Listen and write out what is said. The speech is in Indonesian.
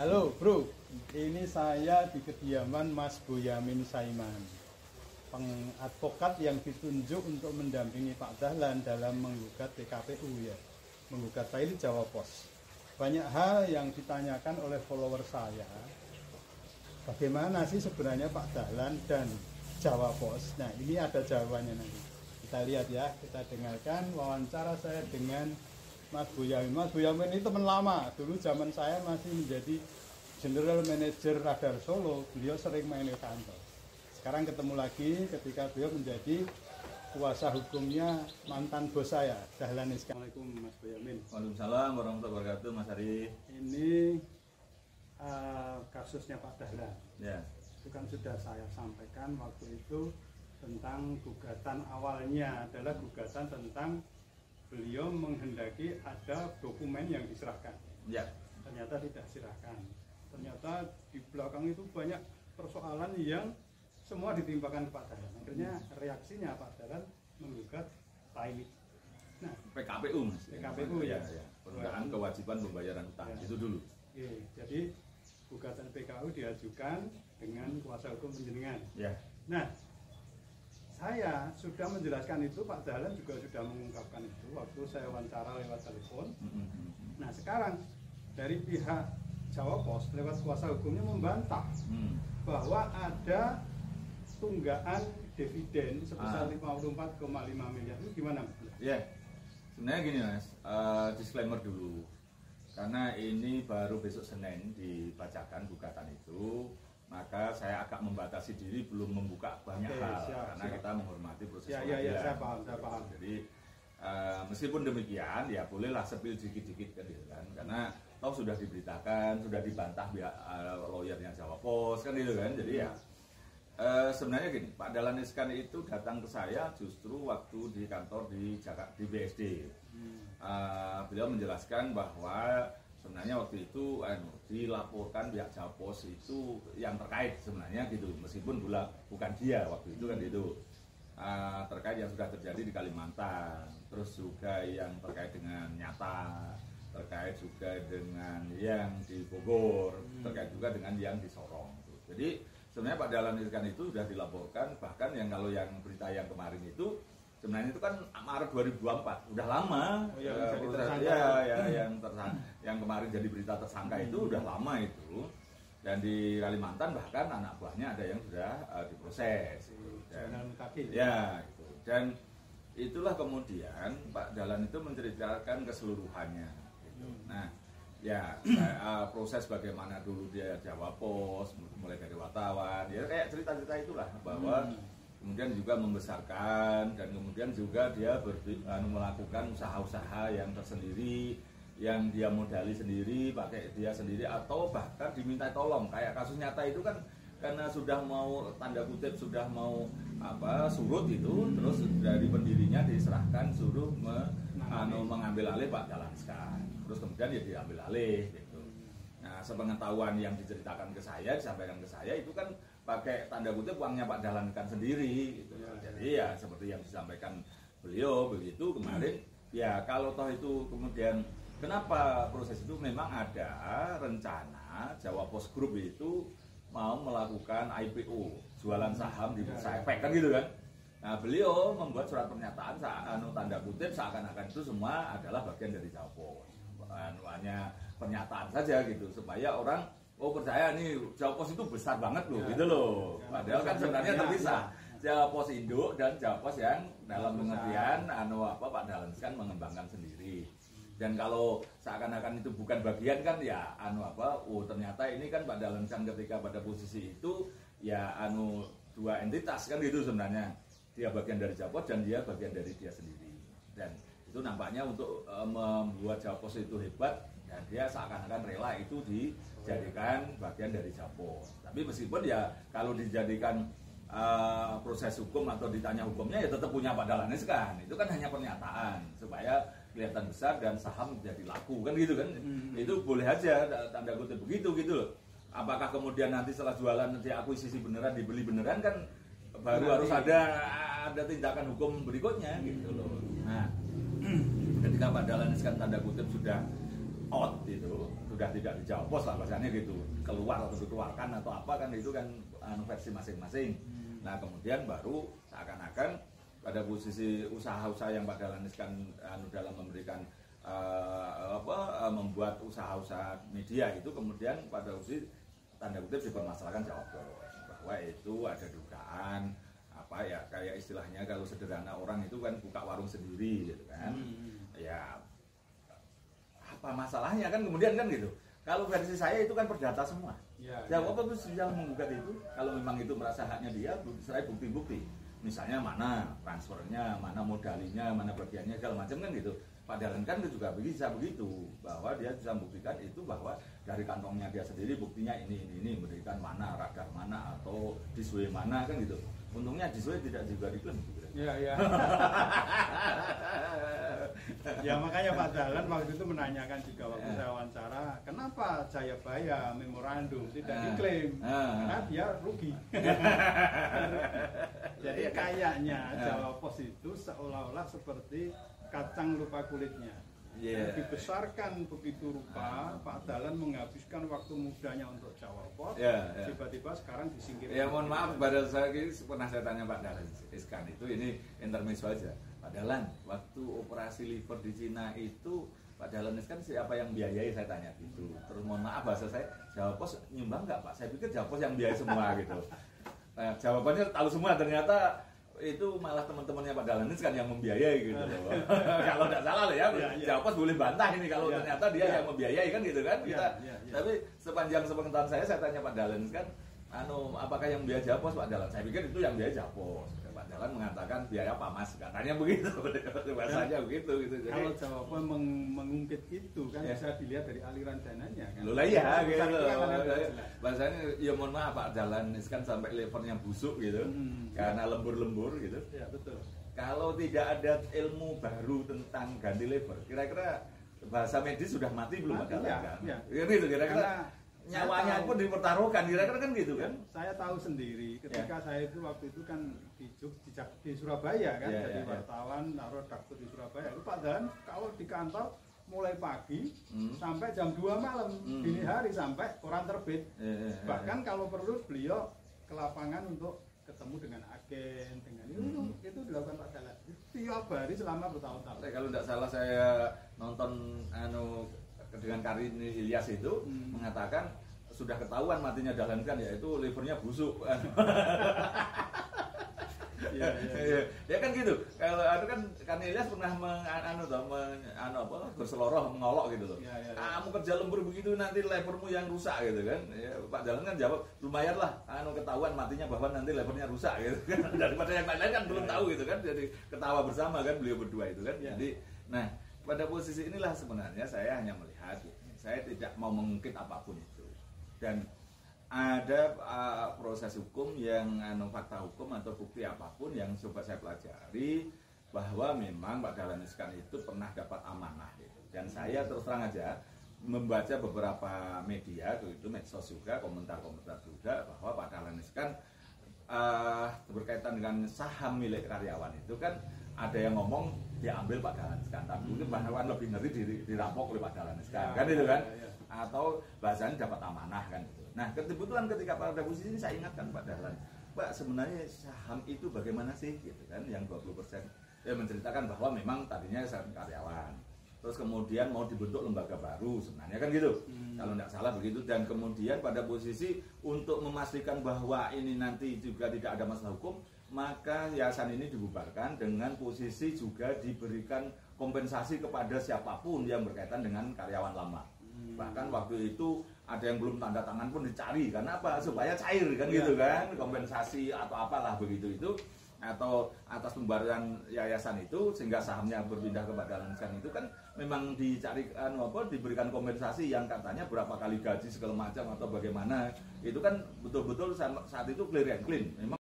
Halo bro, ini saya di kediaman Mas Boyamin Saiman, pengadvokat yang ditunjuk untuk mendampingi Pak Dahlan dalam menggugat PKPU ya, menggugat file Jawa Pos. Banyak hal yang ditanyakan oleh follower saya, bagaimana sih sebenarnya Pak Dahlan dan Jawa Pos. Nah ini ada jawabannya nanti, kita lihat ya, kita dengarkan wawancara saya dengan Mas Boyamin. Mas Boyamin ini teman lama, dulu zaman saya masih menjadi General Manager Radar Solo, beliau sering main ke kantor. Sekarang ketemu lagi ketika beliau menjadi kuasa hukumnya mantan bos saya, Dahlan Iskan. Assalamualaikum Mas Boyamin. Waalaikumsalam warahmatullahi wabarakatuh, Mas Ari. Ini kasusnya Pak Dahlan. Ya. Itu kan sudah saya sampaikan waktu itu tentang gugatan awalnya adalah gugatan tentang beliau menghendaki ada dokumen yang diserahkan. Ya. Ternyata tidak diserahkan. Ternyata di belakang itu banyak persoalan yang semua ditimpakan ke Pak Dahlan. Akhirnya reaksinya Pak Dahlan menggugat PAI. Nah, PKPU, Mas. PKPU ya. Penundaan kewajiban pembayaran utang. Ya. Itu dulu. Oke, jadi gugatan PKPU diajukan dengan kuasa hukum penjenengan. Ya. Nah, saya sudah menjelaskan itu, Pak Dahlan juga sudah mengungkapkan itu waktu saya wawancara lewat telepon. Nah, sekarang dari pihak Jawa Pos lewat kuasa hukumnya membantah bahwa ada tunggaan dividen sebesar 54,5 miliar. Itu gimana, Mas? Ya. Sebenarnya gini, Mas. Disclaimer dulu. Karena ini baru besok Senin dibacakan gugatan itu, maka saya agak membatasi diri, belum membuka banyak hal karena kita menghormati proses pengadilan. Ya, saya paham. Jadi meskipun demikian, ya bolehlah sepil dikit-dikit kan, gitu kan, karena toh sudah diberitakan, sudah dibantah pihak lawyernya Jawa Pos kan gitu kan. Jadi ya sebenarnya gini, Pak Dahlan Iskan itu datang ke saya justru waktu di kantor di Jakarta di BSD. Beliau menjelaskan bahwa sebenarnya waktu itu dilaporkan pihak Jawa Pos itu yang terkait sebenarnya gitu, meskipun bukan dia waktu itu kan itu terkait yang sudah terjadi di Kalimantan, terus juga yang terkait dengan Nyata, terkait juga dengan yang di Bogor, terkait juga dengan yang di Sorong. Jadi sebenarnya Pak Dahlan Iskan itu sudah dilaporkan, bahkan yang kalau yang berita yang kemarin itu sebenarnya itu kan Maret 2024, udah lama. Yang kemarin jadi berita tersangka itu udah lama itu. Dan di Kalimantan bahkan anak buahnya ada yang sudah diproses. Ya, gitu. Dan itulah kemudian Pak Dahlan itu menceritakan keseluruhannya. Gitu. Nah, ya proses bagaimana dulu dia Jawa Pos, mulai dari wartawan, ya kayak cerita-cerita itulah bahwa kemudian juga membesarkan, dan kemudian juga dia melakukan usaha-usaha yang tersendiri, yang dia modali sendiri, pakai dia sendiri, atau bahkan diminta tolong. Kayak kasus Nyata itu kan karena sudah mau tanda kutip sudah mau surut itu, terus dari pendirinya diserahkan suruh mengambil alih Pak Dahlan Iskan. Terus kemudian ya diambil alih gitu. Nah, sepengetahuan yang diceritakan ke saya, disampaikan ke saya itu kan pakai tanda kutip uangnya Pak Dahlan Iskan sendiri gitu. Jadi ya seperti yang disampaikan beliau begitu kemarin. Ya kalau toh itu kemudian kenapa proses itu, memang ada rencana Jawa Pos Group itu mau melakukan IPO, jualan saham di Bursa Efek kan gitu kan. Nah, beliau membuat surat pernyataan tanda kutip seakan-akan itu semua adalah bagian dari Jawa Pos. Hanya pernyataan saja gitu supaya orang percaya nih Jawa Pos itu besar banget loh gitu loh. Padahal kan sebenarnya terpisah. Jawa Pos induk dan Jawa Pos yang dalam pengertian Pak Dahlan Iskan mengembangkan sendiri. Dan kalau seakan-akan itu bukan bagian kan ya ternyata ini kan Pak Dahlan Iskan ketika pada posisi itu ya dua entitas kan gitu sebenarnya. Dia bagian dari Jawa Pos dan dia bagian dari dia sendiri. Dan itu nampaknya untuk membuat Jawa Pos itu hebat, ya dia seakan-akan rela itu dijadikan bagian dari Jawa Pos. Tapi meskipun ya kalau dijadikan proses hukum atau ditanya hukumnya ya tetap punya Pak Dahlan Iskan. Itu kan hanya pernyataan supaya kelihatan besar dan saham jadi laku kan gitu kan. Itu boleh aja tanda kutip begitu gitu loh. Apakah kemudian nanti setelah jualan diakuisisi beneran, dibeli beneran kan baru harus ada tindakan hukum berikutnya gitu loh. Nah, ketika Pak Dahlan Iskan tanda kutip sudah out itu, sudah tidak dijawab pos lah bahasanya gitu, keluar atau dikeluarkan atau apa kan, itu kan versi masing-masing. Nah kemudian baru seakan-akan pada posisi usaha-usaha yang Pak Dahlan Iskan dalam memberikan membuat usaha-usaha media itu kemudian pada posisi tanda kutip dipermasalahkan jawab bahwa itu ada dugaan apa ya, kayak istilahnya kalau sederhana orang itu kan buka warung sendiri gitu kan. Ya apa masalahnya kan kemudian kan gitu. Kalau versi saya itu kan perdata semua. Jawab apa terus dia menggugat itu kalau memang itu merasa haknya dia, saya bukti-bukti. Misalnya mana transfernya, mana modalinya, mana bagiannya segala macam kan gitu. Pak Dahlan kan juga bisa begitu, bahwa dia bisa membuktikan itu bahwa dari kantongnya dia sendiri buktinya ini memberikan mana, radar mana atau disway mana kan gitu. Untungnya disway tidak juga diklaim gitu. Iya. Ya makanya Pak Dahlan waktu itu menanyakan juga waktu saya wawancara, kenapa Jayabaya memorandum tidak diklaim? Karena dia rugi. Jadi kayaknya Jawa Pos itu seolah-olah seperti kacang lupa kulitnya. Dibesarkan begitu rupa, Pak Dahlan menghabiskan waktu mudanya untuk Jawa Pos, tiba-tiba sekarang disingkirkan. Ya mohon maaf, pada saya ini pernah saya tanya Pak Dahlan Iskan itu, ini intermezzo aja. Pak Dahlan, waktu operasi liver di Cina itu Pak Dahlan Iskan siapa yang biayai, saya tanya gitu. Terus mohon maaf bahasa saya, Jawa Pos nyumbang nggak Pak? Saya pikir Jawa Pos yang biayai semua gitu. Nah, jawabannya tahu semua, ternyata itu malah teman-temannya Pak Dahlan Iskan yang membiayai gitu loh. Kalau tidak salah loh ya, Jawa Pos boleh bantah ini kalau ternyata dia yang membiayai kan gitu kan. Tapi sepanjang sepengetahuan saya tanya Pak Dahlan Iskan, apakah yang biaya Jawa Pos Pak Dahlan? Saya pikir itu yang biaya Jawa Pos. Pak Dahlan mengatakan biaya apa Mas? Katanya begitu, bahasanya begitu gitu. Jadi, kalau Jawa Pos mengungkit itu kan bisa dilihat dari aliran dananya kan. Loh lah ya gitu. Bahasanya ya mohon maaf Pak Dahlan Iskan sampai levernya busuk gitu. Karena lembur-lembur gitu. Ya betul. Kalau tidak ada ilmu baru tentang ganti lever, kira-kira bahasa medis sudah mati belum Pak Dahlan? Gitu kira-kira. Nyawanya pun dipertaruhkan, kira-kira kan gitu kan? Saya tahu sendiri ketika saya itu waktu itu kan di Surabaya kan, jadi wartawan, redaktur di Surabaya. Itu Pak Dahlan kalau di kantor mulai pagi sampai jam 2 malam, dini hari sampai koran terbit. Bahkan kalau perlu beliau ke lapangan untuk ketemu dengan agen, dengan itu dilakukan Pak Dahlan tiap hari selama bertahun-tahun. Kalau tidak salah saya nonton dengan Karin Ilyas itu mengatakan sudah ketahuan matinya Dahlan Iskan, yaitu livernya busuk. Ya kan gitu. Kalau kan Karin Ilyas pernah berseloroh mengolok gitu loh. Kamu kerja lembur begitu nanti levermu yang rusak gitu kan. Ya, Pak Dahlan kan jawab lumayan lah ketahuan matinya bahwa nanti levernya rusak gitu kan. Daripada yang lain kan belum tahu gitu kan. Jadi ketawa bersama kan beliau berdua itu kan. Jadi pada posisi inilah sebenarnya saya hanya melihat, saya tidak mau mengungkit apapun itu, dan ada proses hukum yang fakta hukum atau bukti apapun yang coba saya pelajari bahwa memang Pak Dahlan Iskan itu pernah dapat amanah gitu. Dan saya terus terang aja membaca beberapa media itu medsos juga, komentar-komentar juga bahwa Pak Dahlan Iskan berkaitan dengan saham milik karyawan itu kan ada yang ngomong diambil Pak Dahlan Iskan, tapi mungkin bahkan lebih ngeri dirampok oleh Pak Dahlan Iskan, kan itu kan? Atau bahasanya dapat amanah kan gitu. Nah kebetulan ketika pada posisi ini saya ingatkan Pak Dahlan, Pak sebenarnya saham itu bagaimana sih gitu kan, yang 20%. Dia menceritakan bahwa memang tadinya saham karyawan, terus kemudian mau dibentuk lembaga baru sebenarnya kan gitu, kalau tidak salah begitu. Dan kemudian pada posisi untuk memastikan bahwa ini nanti juga tidak ada masalah hukum, maka yayasan ini dibubarkan dengan posisi juga diberikan kompensasi kepada siapapun yang berkaitan dengan karyawan lama. Bahkan waktu itu ada yang belum tanda tangan pun dicari, karena apa? Supaya cair kan gitu kan, kompensasi atau apalah begitu itu, atau atas pembayaran yayasan itu sehingga sahamnya berpindah ke Pak Dahlan Iskan itu kan memang dicari diberikan kompensasi yang katanya berapa kali gaji segala macam atau bagaimana. Itu kan betul-betul saat itu clear and clean. Memang